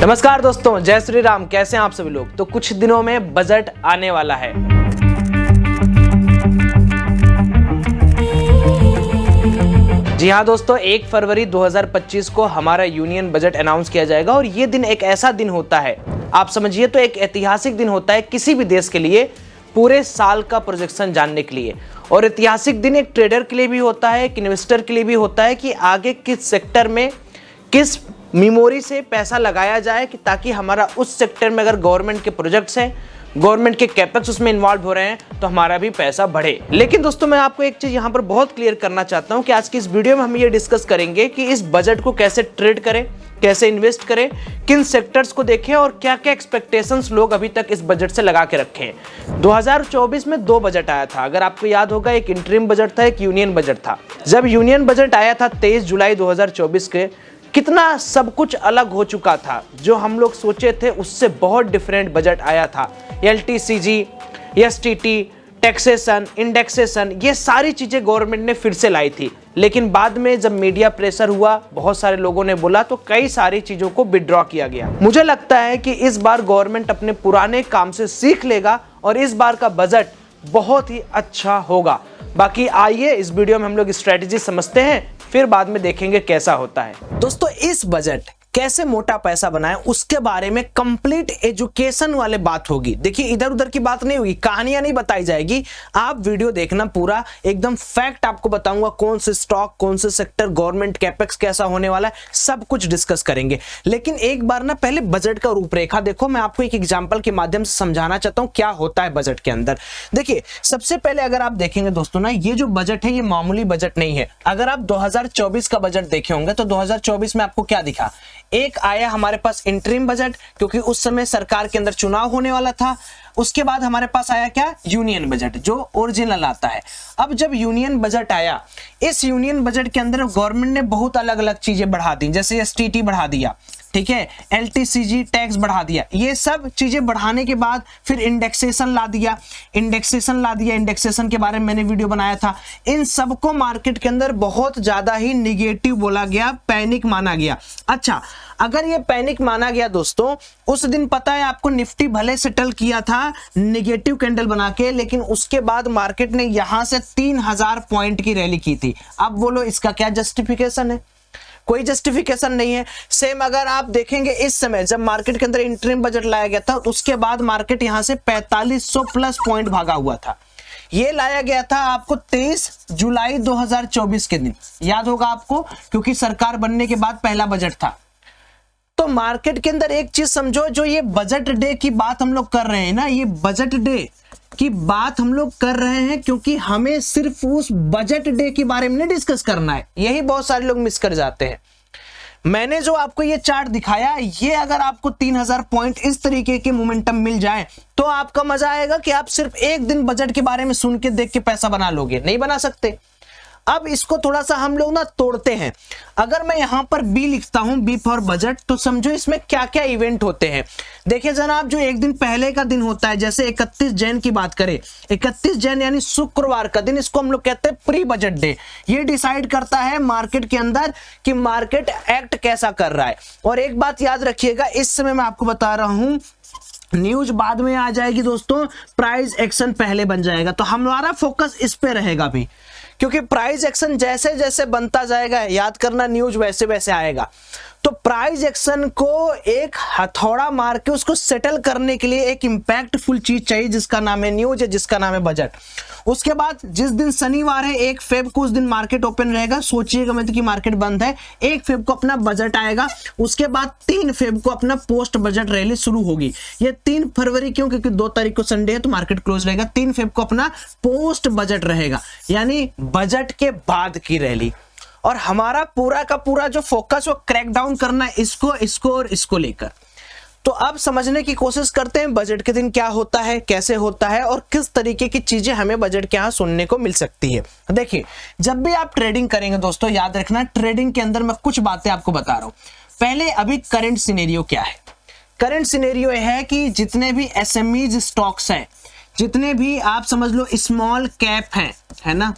नमस्कार दोस्तों, जय श्री राम। कैसे हैं आप सभी लोग। तो कुछ दिनों में बजट आने वाला है। जी हाँ दोस्तों, 1 फरवरी 2025 को हमारा यूनियन बजट अनाउंस किया जाएगा और ये दिन एक ऐसा दिन होता है, आप समझिए तो एक ऐतिहासिक दिन होता है किसी भी देश के लिए, पूरे साल का प्रोजेक्शन जानने के लिए। और ऐतिहासिक दिन एक ट्रेडर के लिए भी होता है, एक इन्वेस्टर के लिए भी होता है कि आगे किस सेक्टर में किस मेमोरी से पैसा लगाया जाए कि ताकि हमारा उस सेक्टर में अगर गवर्नमेंट के प्रोजेक्ट्स हैं, गवर्नमेंट के कैपेक्स उसमें इन्वॉल्व हो रहे हैं तो हमारा भी पैसा बढ़े। लेकिन दोस्तों मैं आपको एक चीज यहाँ पर बहुत क्लियर करना चाहता हूँ कि आज की इस वीडियो में हम ये डिस्कस करेंगे कि इस बजट को कैसे ट्रेड करें, कैसे इन्वेस्ट करें, किन सेक्टर्स को देखें और क्या क्या एक्सपेक्टेशंस लोग अभी तक इस बजट से लगा के रखे हैं। 2024 में 2 बजट आया था, अगर आपको याद होगा, एक इंटरिम बजट था, एक यूनियन बजट था। जब यूनियन बजट आया था 23 जुलाई 2024 के, कितना सब कुछ अलग हो चुका था। जो हम लोग सोचे थे उससे बहुत डिफरेंट बजट आया था। LTCG, STT, टैक्सेशन, इंडेक्सेशन, ये सारी चीजें गवर्नमेंट ने फिर से लाई थी। लेकिन बाद में जब मीडिया प्रेशर हुआ, बहुत सारे लोगों ने बोला, तो कई सारी चीजों को विड्रॉ किया गया। मुझे लगता है कि इस बार गवर्नमेंट अपने पुराने काम से सीख लेगा और इस बार का बजट बहुत ही अच्छा होगा। बाकी आइए इस वीडियो में हम लोग स्ट्रेटेजी समझते हैं, फिर बाद में देखेंगे कैसा होता है। दोस्तों इस बजट कैसे मोटा पैसा बनाए उसके बारे में कंप्लीट एजुकेशन वाले बात होगी। देखिए इधर उधर की बात नहीं होगी, कहानियां नहीं बताई जाएगी। आप वीडियो देखना, पूरा एकदम फैक्ट आपको बताऊंगा, कौन से स्टॉक, कौन से सेक्टर, गवर्नमेंट कैपेक्स कैसा होने वाला है, सब कुछ डिस्कस करेंगे। लेकिन एक बार ना पहले बजट का रूपरेखा देखो। मैं आपको एक एग्जाम्पल के माध्यम से समझाना चाहता हूं क्या होता है बजट के अंदर। देखिए सबसे पहले अगर आप देखेंगे दोस्तों ना, ये जो बजट है ये मामूली बजट नहीं है। अगर आप 2024 का बजट देखे होंगे तो 2024 में आपको क्या दिखा, एक आया हमारे पास इंटरिम बजट, क्योंकि उस समय सरकार के अंदर चुनाव होने वाला था। उसके बाद हमारे पास आया क्या, यूनियन बजट, जो ओरिजिनल आता है। अब जब यूनियन बजट आया, इस यूनियन बजट के अंदर गवर्नमेंट ने बहुत अलग अलग चीजें बढ़ा दी, जैसे STT बढ़ा दिया, ठीक है, LTCG टैक्स बढ़ा दिया। ये सब चीजें बढ़ाने के बाद फिर इंडेक्सेशन ला दिया, इंडेक्सेशन के बारे में मैंने वीडियो बनाया था। इन सबको मार्केट के अंदर बहुत ज्यादा ही निगेटिव बोला गया, पैनिक माना गया। अच्छा, अगर ये पैनिक माना गया दोस्तों, उस दिन पता है आपको, निफ्टी भले सेटल किया था निगेटिव कैंडल बना के, लेकिन उसके बाद मार्केट ने यहां से 3000 पॉइंट की रैली की थी। अब बोलो इसका क्या जस्टिफिकेशन है? कोई जस्टिफिकेशन नहीं है। सेम अगर आप देखेंगे इस समय जब मार्केट के अंदर इंटरिम बजट लाया गया था, उसके बाद मार्केट यहां से 4500 प्लस पॉइंट भागा हुआ था। ये लाया गया था आपको 23 जुलाई 2024 के दिन, याद होगा आपको, क्योंकि सरकार बनने के बाद पहला बजट था। तो मार्केट के अंदर एक चीज समझो, जो ये बजट डे की बात हम लोग कर रहे हैं ना, ये बजट डे की बात हम लोग कर रहे हैं क्योंकि हमें सिर्फ उस बजट डे के बारे में डिस्कस करना है। यही बहुत सारे लोग मिस कर जाते हैं। मैंने जो आपको ये चार्ट दिखाया, ये अगर आपको 3000 पॉइंट इस तरीके के मोमेंटम मिल जाए तो आपका मजा आएगा कि आप सिर्फ एक दिन बजट के बारे में सुन के देख के पैसा बना लोगे, नहीं बना सकते। अब इसको थोड़ा सा हम लोग ना तोड़ते हैं। अगर मैं यहां पर बी लिखता हूं, बी फॉर बजट, तो समझो इसमें क्या क्या इवेंट होते हैं। देखिए जनाब, जो एक दिन पहले का दिन होता है, जैसे 31 जैन की बात करें, 31 जैन यानी शुक्रवार का दिन, इसको हम लोग कहते हैं प्री बजट डे। ये डिसाइड करता है मार्केट के अंदर कि मार्केट एक्ट कैसा कर रहा है। और एक बात याद रखिएगा, इस समय मैं आपको बता रहा हूं, न्यूज बाद में आ जाएगी दोस्तों, प्राइस एक्शन पहले बन जाएगा। तो हमारा फोकस इस पे रहेगा भी, क्योंकि प्राइस एक्शन जैसे जैसे बनता जाएगा, याद करना, न्यूज वैसे वैसे आएगा। तो प्राइस एक्शन को एक हथौड़ा मार के उसको सेटल करने के लिए एक इंपैक्टफुल चीज चाहिए, जिसका नाम है न्यूज, जिसका नाम है बजट। उसके बाद जिस दिन शनिवार है 1 फेब को, उस दिन मार्केट ओपन रहेगा। सोचिएगा मैं तो कि मार्केट बंद है, 1 फेब को अपना बजट आएगा। उसके बाद 3 फेब को अपना पोस्ट बजट रैली शुरू होगी। ये 3 फरवरी क्यों, क्योंकि 2 तारीख को संडे है तो मार्केट क्लोज रहेगा। 3 फेब को अपना पोस्ट बजट रहेगा, यानी बजट के बाद की रैली। और हमारा पूरा का पूरा जो फोकस वो क्रैक डाउन करना है इसको और इसको लेकर। तो अब समझने की कोशिश करते हैं बजट के दिन क्या होता है, कैसे होता है और किस तरीके की चीजें हमें बजट के यहाँ सुनने को मिल सकती है। देखिए जब भी आप ट्रेडिंग करेंगे दोस्तों, याद रखना, ट्रेडिंग के अंदर मैं कुछ बातें आपको बता रहा हूं। पहले अभी करंट सिनेरियो क्या है? करंट सिनेरियो है कि जितने भी SMEs स्टॉक्स हैं, जितने भी आप समझ लो स्मॉल कैप हैं, है ना,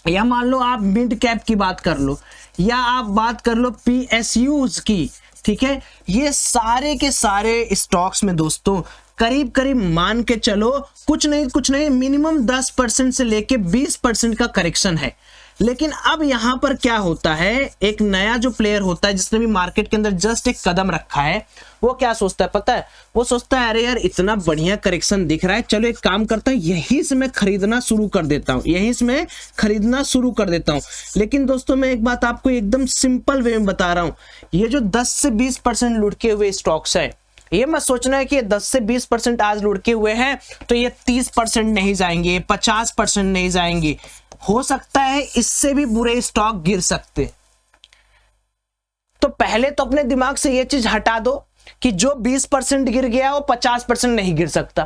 या मान लो आप मिड कैप की बात कर लो, या आप बात कर लो PSUs की, ठीक है, ये सारे के सारे स्टॉक्स में दोस्तों करीब करीब मान के चलो कुछ नहीं मिनिमम 10% से लेके 20% का करेक्शन है। लेकिन अब यहां पर क्या होता है, एक नया जो प्लेयर होता है जिसने भी मार्केट के अंदर जस्ट एक कदम रखा है, वो क्या सोचता है पता है, वो सोचता है अरे यार इतना बढ़िया करेक्शन दिख रहा है, चलो एक काम करता हूं यहीं से मैं खरीदना शुरू कर देता हूं, लेकिन दोस्तों मैं एक बात आपको एकदम सिंपल वे में बता रहा हूं, ये जो 10 से 20% लुढ़के हुए स्टॉक्स है, ये मत सोचना है कि ये 10 से 20% आज लुढ़के हुए हैं तो ये 30% नहीं जाएंगे, 50% नहीं जाएंगे, हो सकता है इससे भी बुरे स्टॉक गिर सकते। तो पहले तो अपने दिमाग से ये चीज हटा दो कि जो 20% गिर गया वो 50% नहीं गिर सकता।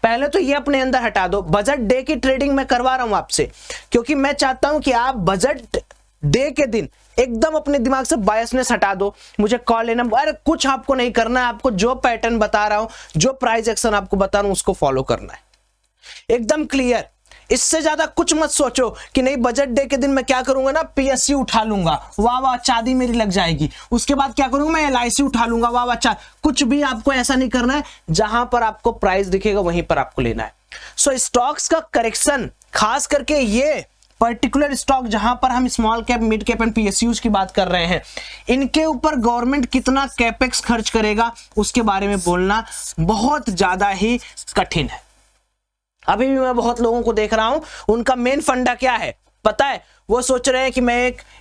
पहले तो ये अपने अंदर हटा दो। बजट डे की ट्रेडिंग मैं करवा रहा हूं आपसे, क्योंकि मैं चाहता हूं कि आप बजट डे के दिन एकदम अपने दिमाग से बायसनेस हटा दो, मुझे कॉल लेना, अरे कुछ आपको नहीं करना है, आपको जो पैटर्न बता रहा हूं, जो प्राइस एक्शन आपको बता रहा हूं उसको फॉलो करना है, एकदम क्लियर। इससे ज्यादा कुछ मत सोचो कि नहीं बजट डे के दिन मैं क्या करूंगा ना, पीएसयू उठा लूंगा, वाह वाह चांदी मेरी लग जाएगी, उसके बाद क्या करूंगा मैं एलआईसी उठा लूंगा, वाह वाह कुछ भी आपको ऐसा नहीं करना है। जहां पर आपको प्राइस दिखेगा वहीं पर आपको लेना है। सो स्टॉक्स का करेक्शन, खास करके ये पर्टिकुलर स्टॉक जहां पर हम small cap, mid cap and PSUs की बात कर रहे हैं, इनके ऊपर गवर्नमेंट कितना कैपेक्स खर्च करेगा उसके बारे में बोलना बहुत ज्यादा ही कठिन है। अभी भी मैं बहुत लोगों को देख रहा हूं, उनका मेन फंडा क्या है पता है, वो सोच रहे हैं कि मैं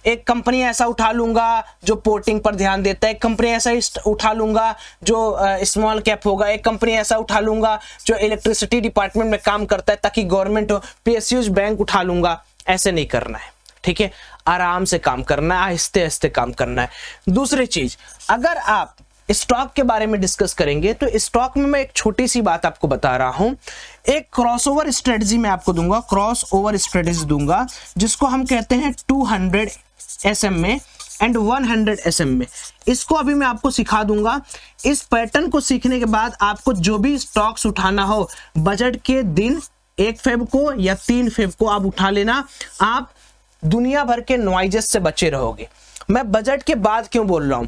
एक कंपनी ऐसा उठा लूंगा जो पोर्टिंग पर ध्यान देता है, एक कंपनी ऐसा उठा लूंगा जो स्मॉल कैप होगा, एक कंपनी ऐसा उठा लूंगा जो इलेक्ट्रिसिटी डिपार्टमेंट में काम करता है ताकि गवर्नमेंट हो, पीएसयूज बैंक उठा लूंगा। ऐसे नहीं करना है, ठीक है, आराम से काम करना है, आहिस्ते आहिस्ते काम करना है। दूसरी चीज, अगर आप स्टॉक के बारे में डिस्कस करेंगे तो स्टॉक में मैं एक छोटी सी बात आपको बता रहा हूं, एक क्रॉसओवर स्ट्रेटजी मैं आपको दूंगा, क्रॉसओवर स्ट्रेटजी दूंगा जिसको हम कहते हैं 200 SM में एंड 100 SM में। इसको अभी मैं आपको सिखा दूंगा। इस पैटर्न को सीखने के बाद आपको जो भी स्टॉक्स उठाना हो बजट के दिन 1 फेब को या 3 फेब को आप उठा लेना, आप दुनिया भर के नॉइजेस से बचे रहोगे। मैं बजट के बाद क्यों बोल रहा हूं,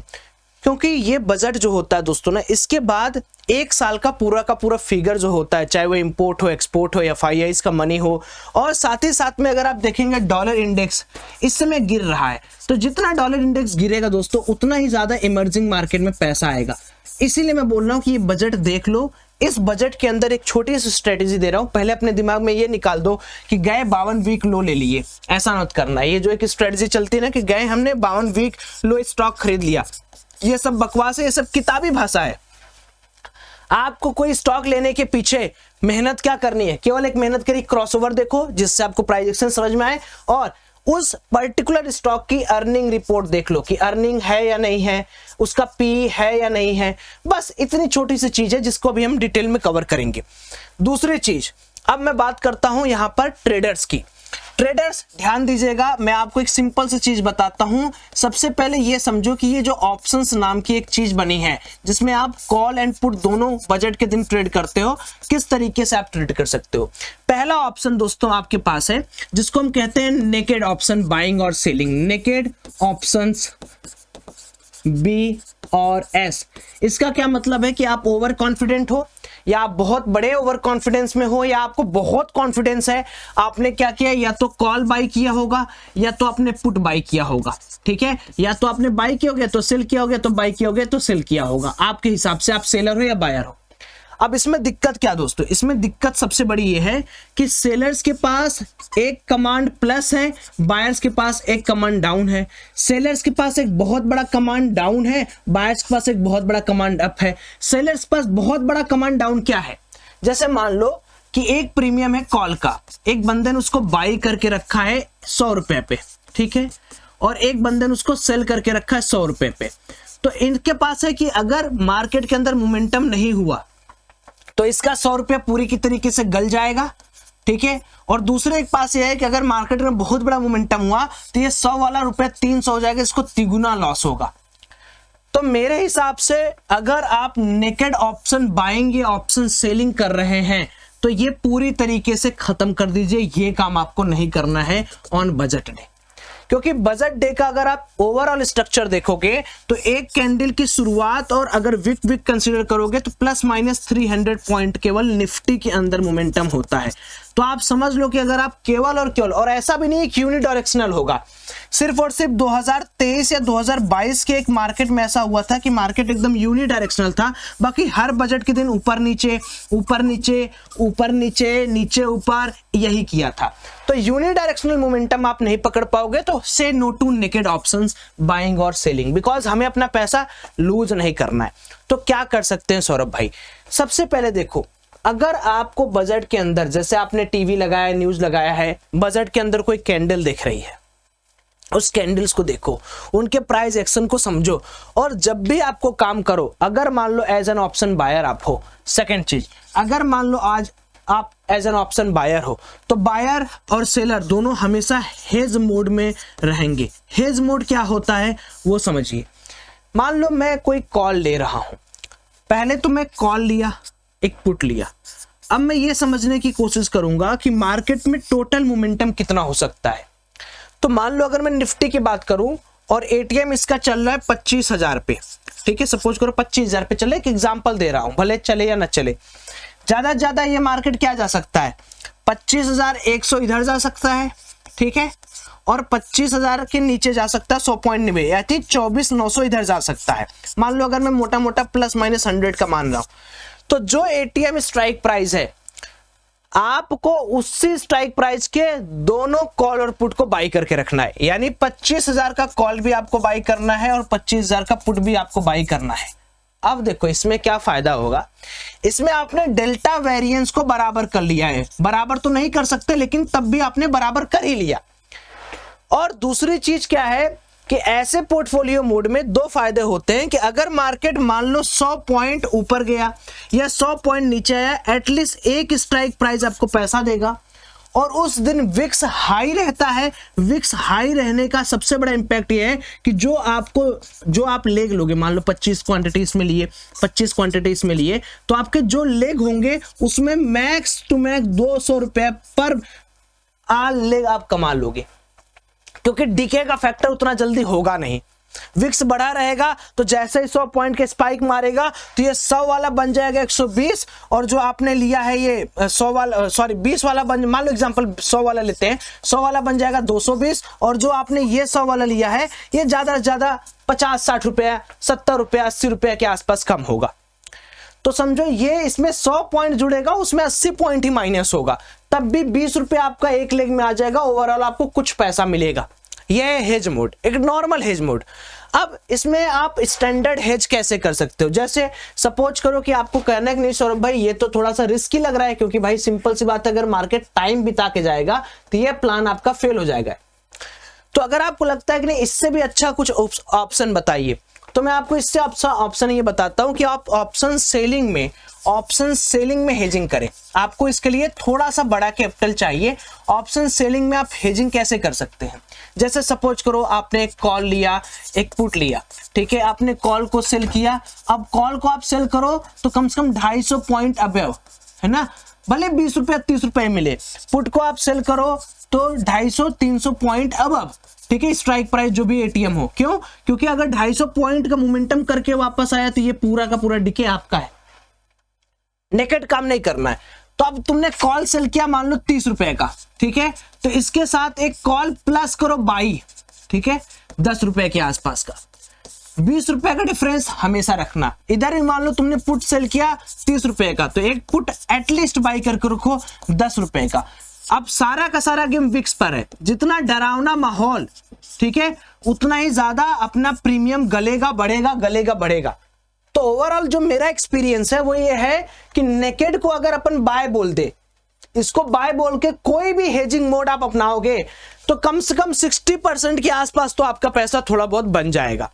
क्योंकि ये बजट जो होता है दोस्तों ना, इसके बाद 1 साल का पूरा फिगर जो होता है, चाहे वो इंपोर्ट हो, एक्सपोर्ट हो या FIIs का मनी हो, और साथ ही साथ में अगर आप देखेंगे डॉलर इंडेक्स इस समय गिर रहा है, तो जितना डॉलर इंडेक्स गिरेगा दोस्तों उतना ही ज्यादा इमर्जिंग मार्केट में पैसा आएगा। इसीलिए मैं बोल रहा हूं कि ये बजट देख लो। इस बजट के अंदर एक छोटी सी स्ट्रेटेजी दे रहा हूं, पहले अपने दिमाग में ये निकाल दो कि गए 52 वीक लो ले लिए, ऐसा मत करना। ये जो एक स्ट्रेटेजी चलती है ना कि गए हमने 52 वीक लो स्टॉक खरीद लिया, ये सब बकवास है, ये सब किताबी भाषा है। आपको कोई स्टॉक लेने के पीछे मेहनत क्या करनी है, केवल एक मेहनत करी, क्रॉसओवर देखो जिससे आपको प्राइस एक्शन समझ में आए, और उस पर्टिकुलर स्टॉक की अर्निंग रिपोर्ट देख लो कि अर्निंग है या नहीं है, उसका पी है या नहीं है। बस इतनी छोटी सी चीज है जिसको अभी हम डिटेल में कवर करेंगे। दूसरी चीज, अब मैं बात करता हूं यहां पर ट्रेडर्स की। ट्रेडर्स ध्यान दीजिएगा, मैं आपको एक सिंपल सी चीज बताता हूं। सबसे पहले ये समझो कि ये जो ऑप्शंस नाम की एक चीज बनी है जिसमें आप कॉल एंड पुट दोनों बजट के दिन ट्रेड करते हो, किस तरीके से आप ट्रेड कर सकते हो। पहला ऑप्शन दोस्तों आपके पास है जिसको हम कहते हैं नेकेड ऑप्शन, बाइंग और सेलिंग। नेकेड ऑप्शंस B और S, इसका क्या मतलब है कि आप ओवर कॉन्फिडेंट हो, या आप बहुत बड़े ओवर कॉन्फिडेंस में हो, या आपको बहुत कॉन्फिडेंस है, आपने क्या किया, या तो कॉल बाई किया होगा या तो आपने पुट बाई किया होगा, ठीक है, या तो आपने बाई किया होगा तो सेल किया होगा, तो बाई किया होगा तो सेल किया होगा, आपके हिसाब से आप सेलर हो या बायर हो। अब इसमें दिक्कत क्या दोस्तों, इसमें दिक्कत सबसे बड़ी ये है कि सेलर्स के पास एक कमांड प्लस है, बायर्स के पास एक कमांड डाउन है। सेलर्स के पास एक बहुत बड़ा कमांड डाउन है, बायर्स के पास एक बहुत बड़ा कमांड अप है। सेलर्स के पास बहुत बड़ा कमांड डाउन क्या है, जैसे मान लो कि एक प्रीमियम है कॉल का, एक बंदे ने उसको बाई करके रखा है 100 रुपए पे, ठीक है, और एक बंदे ने उसको सेल करके रखा है 100 रुपए पे। तो इनके पास है कि अगर मार्केट के अंदर मोमेंटम नहीं हुआ तो इसका 100 रुपया पूरी की तरीके से गल जाएगा, ठीक है, और दूसरे एक पास ये है कि अगर मार्केट में बहुत बड़ा मोमेंटम हुआ तो ये 100 वाला रुपया 300 हो जाएगा, इसको तिगुना लॉस होगा। तो मेरे हिसाब से अगर आप नेकेड ऑप्शन बाइंग या ऑप्शन सेलिंग कर रहे हैं तो ये पूरी तरीके से खत्म कर दीजिए, ये काम आपको नहीं करना है ऑन बजट डे। क्योंकि बजट डे का अगर आप ओवरऑल स्ट्रक्चर देखोगे तो एक कैंडल की शुरुआत और अगर विक कंसीडर करोगे तो प्लस माइनस 300 पॉइंट केवल निफ्टी के अंदर मोमेंटम होता है। तो आप समझ लो कि अगर आप केवल और ऐसा भी नहीं कि यूनिडायरेक्शनल होगा, सिर्फ और सिर्फ 2023 या 2022 के एक मार्केट में ऐसा हुआ था कि मार्केट एकदम यूनिडायरेक्शनल था, बाकी हर बजट के दिन ऊपर नीचे ऊपर नीचे ऊपर नीचे नीचे ऊपर यही किया था। तो यूनिडायरेक्शनल मोमेंटम आप नहीं पकड़ पाओगे, तो say no to naked options buying और सेलिंग, बिकॉज हमें अपना पैसा लूज नहीं करना है। तो क्या कर सकते हैं सौरभ भाई? सबसे पहले देखो, अगर आपको बजट के अंदर, जैसे आपने टीवी लगाया, न्यूज लगाया है, बजट के अंदर कोई कैंडल दिख रही है, उस कैंडल्स को देखो, उनके प्राइस एक्शन को समझो, और जब भी आपको काम करो, अगर मान लो एज एन ऑप्शन बायर आप हो, सेकंड चीज, अगर मान लो आज आप एज एन ऑप्शन बायर हो, तो बायर और सेलर दोनों हमेशा हेज मोड में रहेंगे। हेज मोड क्या होता है वो समझिए। मान लो मैं कोई कॉल ले रहा हूं, पहले तो मैं कॉल लिया, एक पुट लिया, अब मैं ये समझने की कोशिश करूंगा कि मार्केट में टोटल मोमेंटम कितना हो सकता है। तो मान लो अगर मैं निफ्टी की बात करूं और एटीएम इसका चल रहा है 25,000 पे, ठीक है, सपोज करो 25,000 पे चले, एक एग्जांपल दे रहा हूं, भले चले या ना चले, ज्यादा से ज्यादा ये मार्केट क्या जा सकता है, 25,100 इधर जा सकता है, ठीक है, और 25,000 के नीचे जा सकता है 100.90, यानी 24,900 इधर जा सकता है। मान लो अगर मैं मोटा मोटा प्लस माइनस 100 का मान रहा हूं, तो जो एटीएम स्ट्राइक प्राइस है, आपको उसी स्ट्राइक प्राइस के दोनों कॉल और पुट को बाई करके रखना है, यानी 25,000 का कॉल भी आपको बाई करना है और 25,000 का पुट भी आपको बाई करना है। अब देखो इसमें क्या फायदा होगा, इसमें आपने डेल्टा वेरिएंस को बराबर कर लिया है, बराबर तो नहीं कर सकते लेकिन तब भी आपने बराबर कर ही लिया। और दूसरी चीज क्या है कि ऐसे पोर्टफोलियो मोड में दो फायदे होते हैं कि अगर मार्केट मान लो 100 पॉइंट ऊपर गया या 100 पॉइंट नीचे आया, एटलीस्ट एक स्ट्राइक प्राइस आपको पैसा देगा, और उस दिन विक्स हाई रहता है। विक्स हाई रहने का सबसे बड़ा इंपैक्ट ये है कि जो आप लेग लोगे, मान लो 25 क्वांटिटीज में लिए, 25 क्वांटिटीज में लिए, तो आपके जो लेग होंगे उसमें मैक्स टू मैक्स 200 रुपए पर आल लेग आप कमा लोगे, क्योंकि डीके का फैक्टर उतना जल्दी होगा नहीं। विक्स बढ़ा रहेगा तो जैसे ही 100 पॉइंट के स्पाइक मारेगा तो ये 100 वाला बन जाएगा 120, और जो आपने लिया है ये 100 वाला, सॉरी 20 वाला बन, मान लो एग्जांपल 100 वाला लेते हैं, 100 वाला बन जाएगा 220, और जो आपने ये 100 वाला लिया है ये ज्यादा से ज्यादा 50-60 रुपया, 70 रुपया, 80 रुपया के आसपास कम होगा। तो समझो ये इसमें 100 पॉइंट जुड़ेगा, उसमें 80 पॉइंट ही माइनस होगा, तब भी 20 रुपया आपका एक लेग में आ जाएगा, ओवरऑल आपको कुछ पैसा मिलेगा। यह है हेज मोड, एक नॉर्मल हेज मोड। अब इसमें आप स्टैंडर्ड हेज कैसे कर सकते हो? जैसे सपोज करो कि आपको कहना है कि नहीं सौरभ भाई ये तो थोड़ा सा रिस्की लग रहा है, क्योंकि भाई सिंपल सी बात है, अगर मार्केट टाइम बिता के जाएगा तो ये प्लान आपका फेल हो जाएगा। तो अगर आपको लगता है कि नहीं इससे भी अच्छा कुछ ऑप्शन बताइए, तो मैं आपको इससे अच्छा ऑप्शन ये बताता हूं कि आप ऑप्शन सेलिंग में हेजिंग करें। आपको इसके लिए थोड़ा सा बड़ा कैपिटल चाहिए। ऑप्शन सेलिंग में आप हेजिंग कैसे कर सकते हैं? जैसे सपोज करो आपने एक कॉल लिया, एक पुट लिया, ठीक है, आपने कॉल को सेल किया। अब कॉल को आप सेल करो तो कम से कम 250 पॉइंट अबव, है ना, भले 20 रुपया 30 रुपए मिले। पुट को आप सेल करो तो 250-300 पॉइंट अबव, ठीक है, स्ट्राइक प्राइस जो भी एटीएम हो। क्यों? क्योंकि अगर 250 पॉइंट का मोमेंटम करके वापस आया तो ये पूरा का पूरा डीके आपका है, नेकेड काम नहीं करना है। तो अब तुमने कॉल सेल किया मान लो 30 रुपए का, ठीक है, तो इसके साथ एक कॉल प्लस करो बाई, ठीक है, 10 रुपए के आसपास का, 20 रुपए का डिफरेंस हमेशा रखना। इधर ही मान लो तुमने पुट सेल किया 30 रुपए का, तो एक पुट एटलीस्ट बाई करके रखो 10 रुपए का। अब सारा का सारा गेम विक्स पर है, जितना डरावना माहौल, ठीक है, उतना ही ज्यादा अपना प्रीमियम गलेगा बढ़ेगा। तो ओवरऑल जो मेरा एक्सपीरियंस है वो ये है कि नेकेड को अगर अपन बाय बोल दे, इसको बाय बोल के कोई भी हेजिंग मोड आप अपनाओगे तो कम से कम 60% के आसपास तो आपका पैसा थोड़ा बहुत बन जाएगा।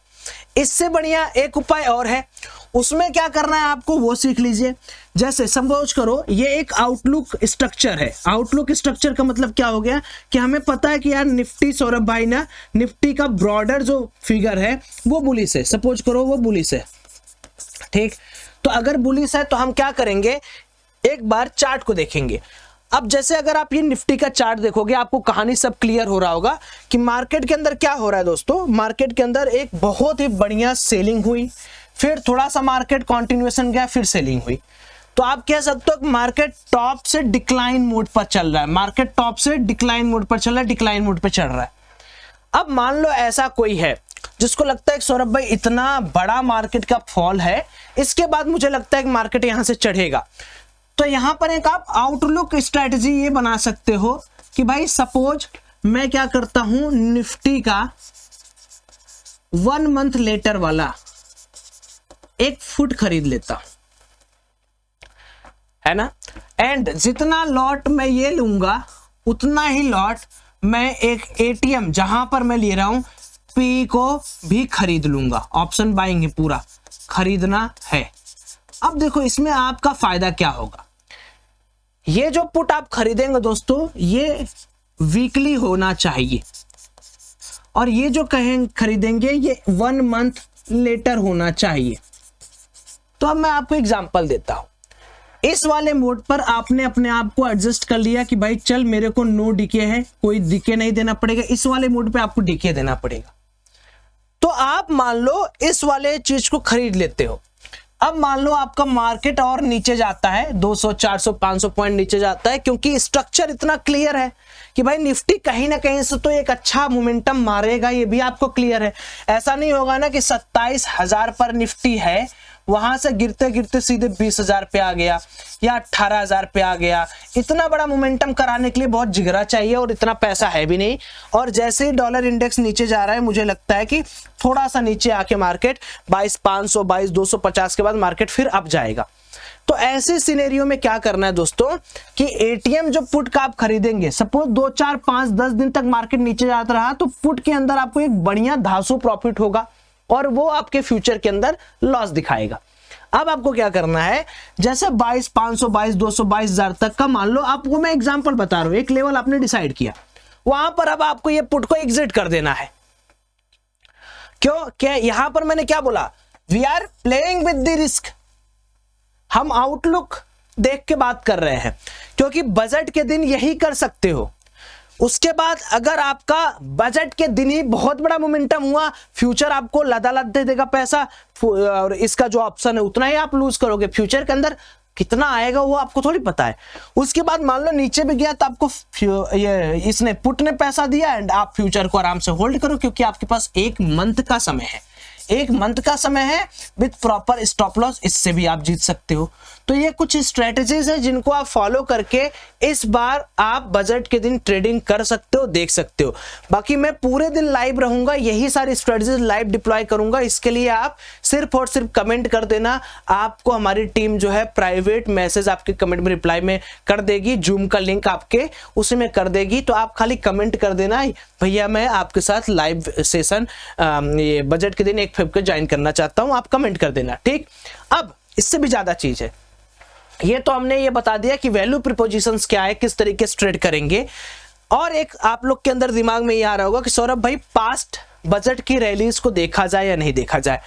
इससे बढ़िया एक उपाय और है, उसमें क्या करना है आपको वो सीख लीजिए। जैसे सपोज करो ये एक आउटलुक स्ट्रक्चर है। आउटलुक स्ट्रक्चर का मतलब क्या हो गया कि हमें पता है कि यार निफ्टी, सौरभ भाई ना, निफ्टी का ब्रॉडर जो फिगर है वो बुलिश है, सपोज करो वो बुलिश है, ठीक। तो अगर बुलिश है तो हम क्या करेंगे, एक बार चार्ट को देखेंगे। अब जैसे अगर आप ये निफ्टी का चार्ट देखोगे आपको कहानी सब क्लियर हो रहा होगा कि मार्केट के अंदर क्या हो रहा है दोस्तों। मार्केट के अंदर एक बहुत ही बढ़िया सेलिंग हुई, फिर थोड़ा सा मार्केट कॉन्टिन्यूएशन गया, फिर सेलिंग हुई। तो आप कह सकते हो कि मार्केट टॉप से डिक्लाइन मोड पर चल रहा है, मार्केट टॉप से डिक्लाइन मोड पर चल रहा है, डिक्लाइन मोड पर चल रहा है। अब मान लो ऐसा कोई है जिसको लगता है कि सौरभ भाई इतना बड़ा मार्केट का फॉल है, इसके बाद मुझे लगता है कि मार्केट यहां से चढ़ेगा। तो यहां पर एक आप आउटलुक स्ट्रेटजी ये बना सकते हो कि भाई सपोज मैं क्या करता हूं, निफ्टी का 1 मंथ लेटर वाला एक फुट खरीद लेता हूं, है ना। एंड जितना लॉट मैं ये लूंगा उतना ही लॉट मैं एक एटीएम जहां पर मैं ले रहा हूं पी को भी खरीद लूंगा। ऑप्शन बाइंग है, पूरा खरीदना है। अब देखो इसमें आपका फायदा क्या होगा। ये जो पुट आप खरीदेंगे दोस्तों ये वीकली होना चाहिए, और ये जो खरीदेंगे ये 1 मंथ लेटर होना चाहिए। तो अब मैं आपको एग्जांपल देता हूं। इस वाले मोड पर आपने अपने आप को एडजस्ट कर लिया कि भाई चल मेरे को नो डीके है, कोई डीके नहीं देना पड़ेगा। इस वाले मोड पे आपको डीके देना पड़ेगा। तो आप मान लो इस वाले चीज को खरीद लेते हो। अब मान लो आपका मार्केट और नीचे जाता है, 200 400 500 पॉइंट नीचे जाता है, क्योंकि स्ट्रक्चर इतना क्लियर है कि भाई निफ्टी कहीं ना कहीं से तो एक अच्छा मोमेंटम मारेगा, ये भी आपको क्लियर है। ऐसा नहीं होगा ना कि 27,000 पर निफ्टी है, वहां से गिरते गिरते सीधे 20,000 पे आ गया या 18,000 पे आ गया। इतना बड़ा मोमेंटम कराने के लिए बहुत जिगरा चाहिए और इतना पैसा है भी नहीं। और जैसे ही डॉलर इंडेक्स नीचे जा रहा है मुझे लगता है कि थोड़ा सा नीचे आके मार्केट 22,500 22,250 के बाद मार्केट फिर अप जाएगा। तो ऐसे सिनेरियो में क्या करना है दोस्तों कि एटीएम जो पुट का आप खरीदेंगे, सपोज 2 4 5 10 दिन तक मार्केट नीचे जाता रहा तो पुट के अंदर आपको एक बढ़िया धांसू प्रॉफिट होगा और वो आपके फ्यूचर के अंदर लॉस दिखाएगा। अब आपको क्या करना है, जैसे 22,500 22,200 22,000 तक का मान लो, आपको मैं एग्जांपल बता रहा हूं, एक लेवल आपने डिसाइड किया, वहां पर अब आपको ये पुट को एग्जिट कर देना है। क्यों? क्या यहां पर मैंने क्या बोला, we are playing with the risk. हम आउटलुक देख के बात कर रहे हैं, क्योंकि बजट के दिन यही कर सकते हो। उसके बाद अगर आपका बजट के दिन ही बहुत बड़ा मोमेंटम हुआ, फ्यूचर आपको लदालद दे देगा पैसा, और इसका जो ऑप्शन है उतना ही आप लूज करोगे। फ्यूचर के अंदर कितना आएगा वो आपको थोड़ी पता है। उसके बाद मान लो नीचे भी गया तो आपको ये इसने पुट ने पैसा दिया एंड आप फ्यूचर को आराम से होल्ड करो, क्योंकि आपके पास 1 मंथ का समय है, 1 मंथ का समय है विद प्रॉपर स्टॉप लॉस, इससे भी आप जीत सकते हो। तो ये कुछ स्ट्रेटजीज है जिनको आप फॉलो करके इस बार आप बजट के दिन ट्रेडिंग कर सकते हो, देख सकते हो। बाकी मैं पूरे दिन लाइव रहूंगा, यही सारी स्ट्रेटजीज लाइव डिप्लॉय करूंगा। इसके लिए आप सिर्फ और सिर्फ कमेंट कर देना, आपको हमारी टीम जो है प्राइवेट मैसेज आपके कमेंट में रिप्लाई में कर देगी, जूम का लिंक आपके उसी में कर देगी। तो आप खाली कमेंट कर देना भैया मैं आपके साथ लाइव सेशन ये बजट के दिन 1 फेब को ज्वाइन करना चाहता हूं, आप कमेंट कर देना, ठीक। अब इससे भी ज्यादा चीज है, ये तो हमने ये बता दिया कि वैल्यू प्रीपोजिशंस क्या है, किस तरीके से ट्रेड करेंगे। और एक आप लोग के अंदर दिमाग में ये आ रहा होगा कि सौरभ भाई पास्ट बजट की रैलीज को देखा जाए या नहीं देखा जाए।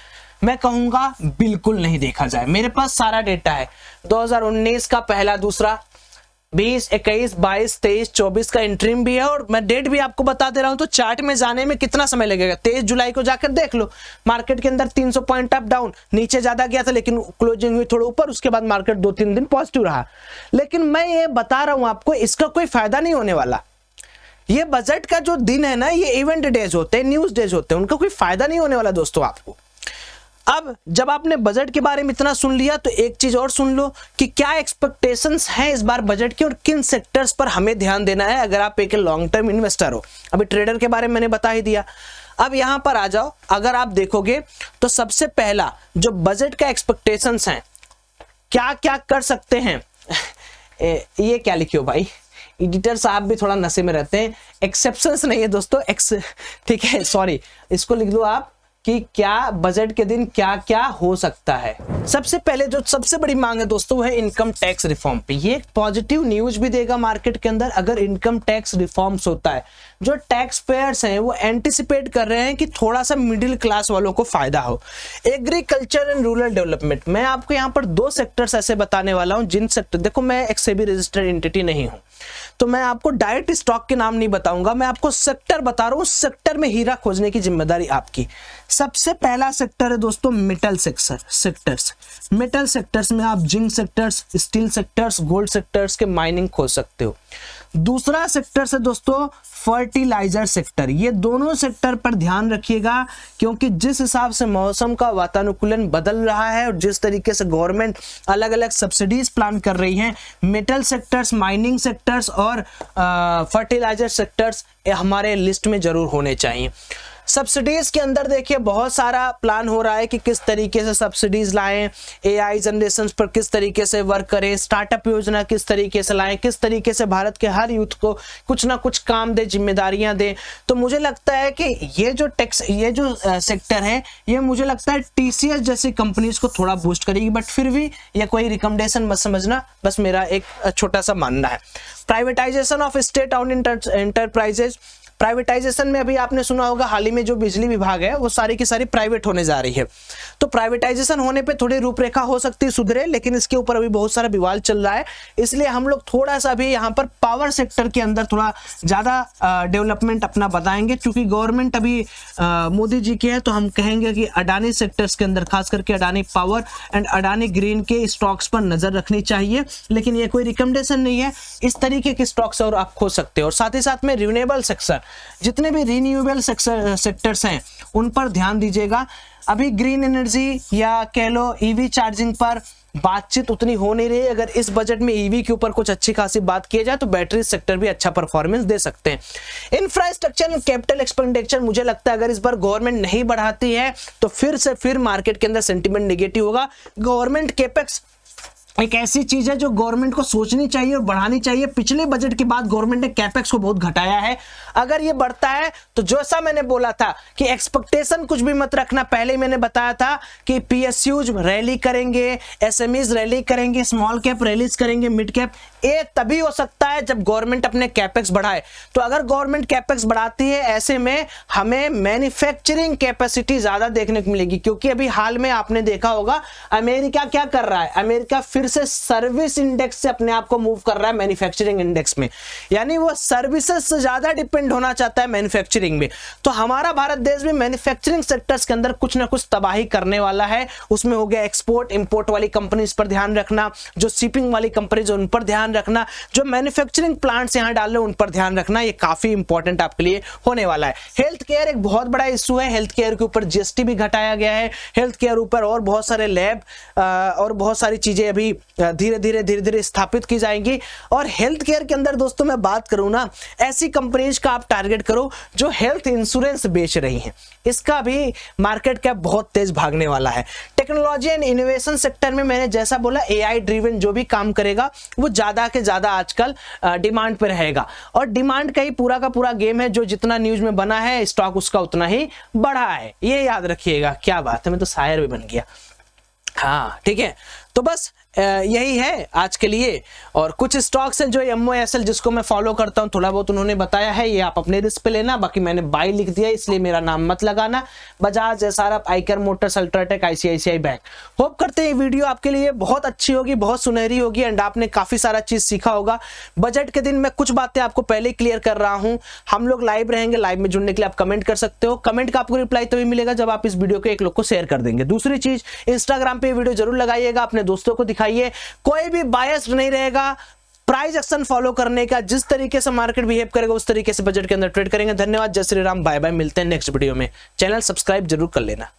मैं कहूंगा बिल्कुल नहीं देखा जाए। मेरे पास सारा डेटा है, 2019 का पहला, दूसरा, 20, 21, 22, 23, 24 का इंट्रीम भी है, और मैं डेट भी आपको बता दे रहा हूं। तो चार्ट में जाने में कितना समय लगेगा, 23 जुलाई को जाकर देख लो। मार्केट के अंदर 300 पॉइंट अप डाउन, नीचे ज्यादा गया था लेकिन क्लोजिंग हुई थोड़ा ऊपर, उसके बाद मार्केट 2-3 दिन पॉजिटिव रहा। लेकिन मैं ये बता रहा हूं आपको, इसका कोई फायदा नहीं होने वाला। ये बजट का जो दिन है ना, ये इवेंट डेज होते हैं, न्यूज डेज होते हैं, उनका कोई फायदा नहीं होने वाला दोस्तों आपको। अब जब आपने बजट के बारे में इतना सुन लिया तो एक चीज और सुन लो कि क्या एक्सपेक्टेशंस हैं इस बार बजट की और किन सेक्टर्स पर हमें ध्यान देना है अगर आप एक लॉन्ग टर्म इन्वेस्टर हो। अभी ट्रेडर के बारे में मैंने बता ही दिया। अब यहां पर आ जाओ, अगर आप देखोगे तो सबसे पहला जो बजट का एक्सपेक्टेशंस हैं, क्या क्या कर सकते हैं ये क्या लिखियो भाई, एडिटर साहब भी थोड़ा नशे में रहते हैं। एक्सेप्शंस नहीं है दोस्तों, ठीक है, सॉरी, इसको लिख दो आप कि क्या बजट के दिन क्या क्या हो सकता है। सबसे पहले जो सबसे बड़ी मांग है दोस्तों वो है इनकम टैक्स रिफॉर्म पे। ये एक पॉजिटिव न्यूज भी देगा मार्केट के अंदर अगर इनकम टैक्स रिफॉर्म्स होता है। जो टैक्स पेयर्स हैं वो एंटिसिपेट कर रहे हैं कि थोड़ा सा मिडिल क्लास वालों को फायदा हो। एग्रीकल्चर एंड रूरल डेवलपमेंट, मैं आपको यहाँ पर 2 सेक्टर्स ऐसे बताने वाला हूँ जिन सेक्टर, देखो मैं एक सेबी रजिस्टर्ड एंटिटी नहीं हूँ तो मैं आपको डायरेक्ट स्टॉक के नाम नहीं बताऊंगा, मैं आपको सेक्टर बता रहा हूँ। सेक्टर में हीरा खोजने की जिम्मेदारी आपकी। सबसे पहला सेक्टर है दोस्तों मेटल सेक्टर्स। मेटल सेक्टर्स में आप zinc sectors, steel sectors, gold sectors के माइनिंग खोज सकते हो। दूसरा सेक्टर है दोस्तों फर्टिलाइजर सेक्टर। ये दोनों सेक्टर पर ध्यान रखिएगा क्योंकि जिस हिसाब से मौसम का वातानुकूलन बदल रहा है और जिस तरीके से गवर्नमेंट अलग अलग सब्सिडीज प्लान कर रही है, मेटल सेक्टर्स, माइनिंग सेक्टर्स और फर्टिलाइजर सेक्टर्स हमारे लिस्ट में जरूर होने चाहिए। सब्सिडीज के अंदर देखिए बहुत सारा प्लान हो रहा है कि किस तरीके से सब्सिडीज लाएं, एआई जनरेशन पर किस तरीके से वर्क करें, स्टार्टअप योजना किस तरीके से लाएं, किस तरीके से भारत के हर यूथ को कुछ ना कुछ काम दे, जिम्मेदारियां दे। तो मुझे लगता है कि ये जो सेक्टर है ये मुझे लगता है टीसीएस जैसी कंपनीज को थोड़ा बूस्ट करेगी, बट फिर भी ये कोई रिकमेंडेशन मत समझना, बस मेरा एक छोटा सा मानना है। Privatisation of state owned enterprises, privatisation में अभी आपने सुना होगा हाल ही में जो बिजली विभाग है वो सारी की सारी प्राइवेट होने जा रही है। तो प्राइवेटाइजेशन होने पे थोड़ी रूपरेखा हो सकती है सुधरे, लेकिन इसके ऊपर अभी बहुत सारा विवाद चल रहा है। इसलिए हम लोग थोड़ा सा भी यहाँ पर पावर सेक्टर के अंदर थोड़ा ज्यादा डेवलपमेंट अपना बताएंगे, क्योंकि गवर्नमेंट अभी मोदी जी की है तो हम कहेंगे कि अडानी सेक्टर्स के अंदर खास करके Adani power and Adani green के स्टॉक्स पर नजर रखनी चाहिए। लेकिन ये कोई रिकमेंडेशन नहीं है, इस तरीके के स्टॉक्स और आप खोज सकते हो। और साथ ही साथ में रिन्यूएबल सेक्टर, जितने भी रिन्यूएबल सेक्टर्स हैं उन पर ध्यान दीजिएगा। अभी ग्रीन एनर्जी या कह लो ईवी चार्जिंग पर बातचीत उतनी हो नहीं रही है। अगर इस बजट में ईवी के ऊपर कुछ अच्छी खासी बात किया जाए तो बैटरी सेक्टर भी अच्छा परफॉर्मेंस दे सकते हैं। इंफ्रास्ट्रक्चर एंड कैपिटल एक्सपेंडिचर, मुझे लगता है अगर इस बार गवर्नमेंट नहीं बढ़ाती है तो फिर मार्केट के अंदर सेंटीमेंट नेगेटिव होगा। गवर्नमेंट कैपेक्स एक ऐसी चीज है जो गवर्नमेंट को सोचनी चाहिए और बढ़ानी चाहिए। पिछले बजट के बाद गवर्नमेंट ने कैपेक्स को बहुत घटाया है। अगर ये बढ़ता है तो जैसा मैंने बोला था कि एक्सपेक्टेशन कुछ भी मत रखना, पहले मैंने बताया था कि पीएसयूज रैली करेंगे, एसएमईज रैली करेंगे, स्मॉल कैप रैलीज करेंगे, मिड कैप। ये तभी हो सकता है जब गवर्नमेंट अपने कैपेक्स बढ़ाए। तो अगर गवर्नमेंट कैपेक्स बढ़ाती है ऐसे में हमें मैन्युफैक्चरिंग कैपेसिटी ज्यादा देखने को मिलेगी, क्योंकि अभी हाल में आपने देखा होगा अमेरिका क्या कर रहा है, अमेरिका फिर से सर्विस इंडेक्स से अपने आप को मूव कर रहा है मैन्युफैक्चरिंग इंडेक्स में, यानी वो सर्विसेज से ज्यादा डिपेंड होना चाहता है मैन्युफैक्चरिंग में। तो हमारा भारत देश भी मैन्युफैक्चरिंग सेक्टर्स के अंदर कुछ ना कुछ तबाही करने वाला है। उसमें हो गया एक्सपोर्ट इंपोर्ट वाली कंपनीज पर ध्यान रखना, जो शिपिंग वाली कंपनीज उन पर ध्यान रखना, जो मैन्युफैक्चरिंग प्लांट्स यहां डाल रहे उन पर ध्यान रखना। ये काफी इंपॉर्टेंट आपके लिए होने वाला है। हेल्थ केयर एक बहुत बड़ा इशू है, हेल्थ केयर के ऊपर जीएसटी भी घटाया गया है। हेल्थ केयर ऊपर और बहुत सारे लैब और बहुत सारी चीजें अभी धीरे धीरे स्थापित की जाएंगी। और हेल्थ केयर के अंदर दोस्तों मैं बात करूं ना, ऐसी कंपनीज का आप टारगेट करो जो हेल्थ इंश्योरेंस बेच रही हैं, इसका भी मार्केट कैप बहुत तेज भागने वाला है। टेक्नोलॉजी एंड इनोवेशन सेक्टर में मैंने जैसा बोला एआई ड्रिवन जो भी काम करेगा वो ज्यादा के ज्यादा आजकल डिमांड पे रहेगा, और डिमांड का ही पूरा का पूरा गेम है। जो जितना न्यूज में बना है स्टॉक उसका उतना ही बढ़ा है, ये याद रखिएगा। क्या बात है, मैं तो शायर भी बन गया। हाँ ठीक है, तो बस यही है आज के लिए। और कुछ स्टॉक्स हैं जो MOSL जिसको मैं फॉलो करता हूं, थोड़ा बहुत उन्होंने बताया है, ये आप अपने रिस्क पे लेना। बाकी मैंने बाय लिख दिया इसलिए मेरा नाम मत लगाना। Bajaj, SRF, Eicher Motors, UltraTech, ICICI bank. Hope करते हैं वीडियो आपके लिए बहुत अच्छी होगी, बहुत सुनहरी होगी एंड आपने काफी सारा चीज सीखा होगा। बजट के दिन मैं कुछ बातें आपको पहले क्लियर कर रहा हूं। हम लोग लाइव रहेंगे, लाइव में जुड़ने के लिए आप कमेंट कर सकते हो। कमेंट का आपको रिप्लाई तभी मिलेगा जब आप इस वीडियो को एक लोग को शेयर कर देंगे। दूसरी चीज, इंस्टाग्राम पे वीडियो जरूर लगाइएगा, अपने दोस्तों को दिखाइए। कोई भी बायस नहीं रहेगा, प्राइस एक्शन फॉलो करने का, जिस तरीके से मार्केट बिहेव करेगा उस तरीके से बजट के अंदर ट्रेड करेंगे। धन्यवाद, जय श्री राम, बाय बाय, मिलते हैं नेक्स्ट वीडियो में। चैनल सब्सक्राइब जरूर कर लेना।